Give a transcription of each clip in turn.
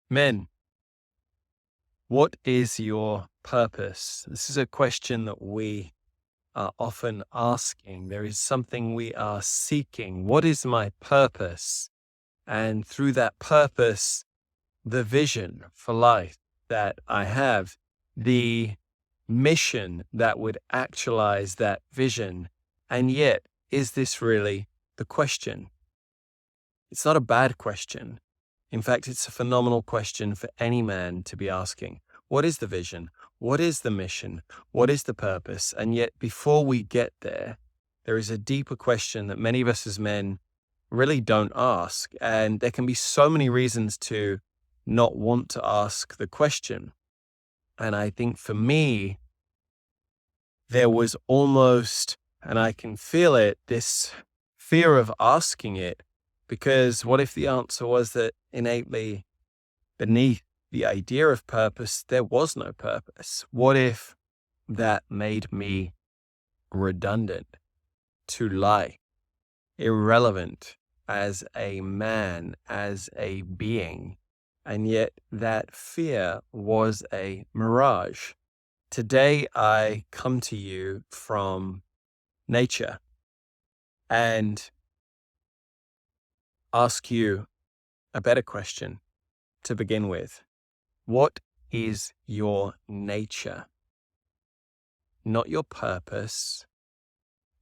Men, what is your purpose? This is a question that we are often asking. There is something we are seeking. What is my purpose? And through that purpose, the vision for life that I have, the mission that would actualize that vision. And yet, is this really the question? It's not a bad question. In fact, it's a phenomenal question for any man to be asking. What is the vision? What is the mission? What is the purpose? And yet, before we get there, there is a deeper question that many of us as men really don't ask. And there can be so many reasons to not want to ask the question. And I think for me, there was almost, and I can feel it, this fear of asking it. Because what if the answer was that innately beneath the idea of purpose, there was no purpose? What if that made me redundant to life, irrelevant as a man, as a being? And yet that fear was a mirage. Today, I come to you from nature and ask you a better question to begin with. What is your nature? Not your purpose.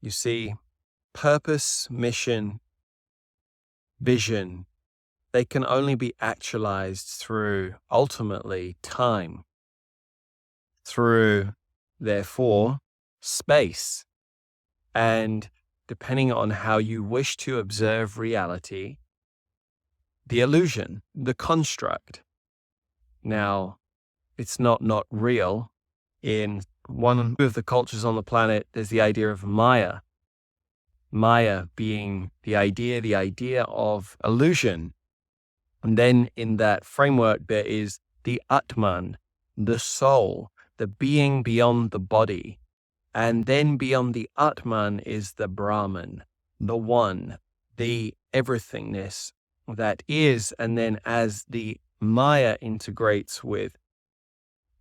You see, purpose, mission, vision, they can only be actualized through, ultimately, time, through, therefore, space. And depending on how you wish to observe reality, the illusion, the construct. Now, it's not real. In one of the cultures on the planet, there's the idea of Maya. Maya being the idea of illusion. And then in that framework, there is the Atman, the soul, the being beyond the body. And then beyond the Atman is the Brahman, the one, the everythingness that is. And then as the Maya integrates with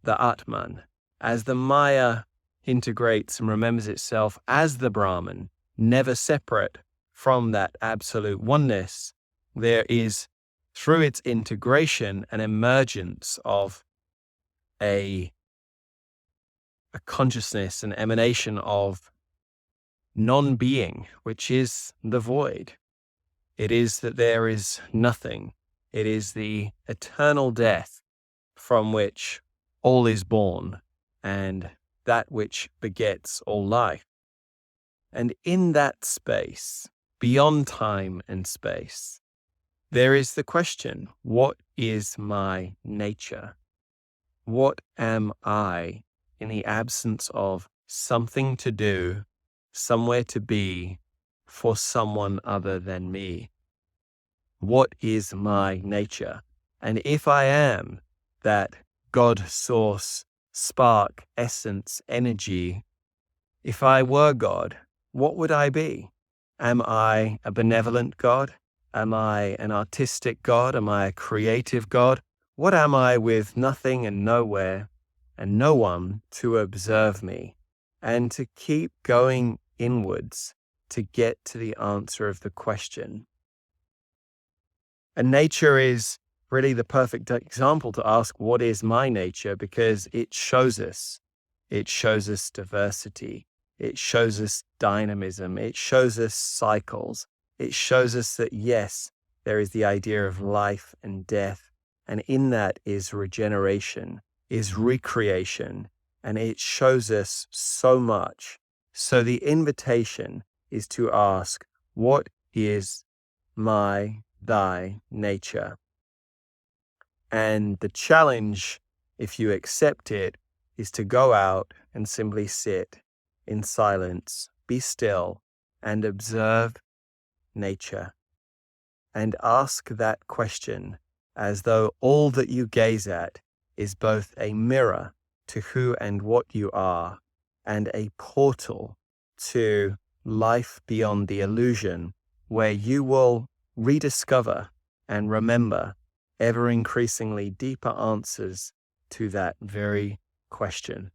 the Atman, as the Maya integrates and remembers itself as the Brahman, never separate from that absolute oneness, there is, through its integration, an emergence of a consciousness, an emanation of non-being, which is the void. It is that there is nothing. It is the eternal death from which all is born and that which begets all life. And in that space, beyond time and space, there is the question, what is my nature? What am I in the absence of something to do, somewhere to be, for someone other than me? What is my nature? And if I am that God source, spark, essence, energy, if I were God, what would I be? Am I a benevolent God? Am I an artistic God? Am I a creative God? What am I with nothing and nowhere and no one to observe me and to keep going inwards to get to the answer of the question? And nature is really the perfect example to ask, what is my nature? Because it shows us diversity. It shows us dynamism. It shows us cycles. It shows us that, yes, there is the idea of life and death. And in that is regeneration, is recreation. And it shows us so much. So the invitation is to ask, what is thy nature? And the challenge, if you accept it, is to go out and simply sit in silence, be still, and observe nature. And ask that question as though all that you gaze at is both a mirror to who and what you are, and a portal to life beyond the illusion, where you will rediscover and remember ever increasingly deeper answers to that very question.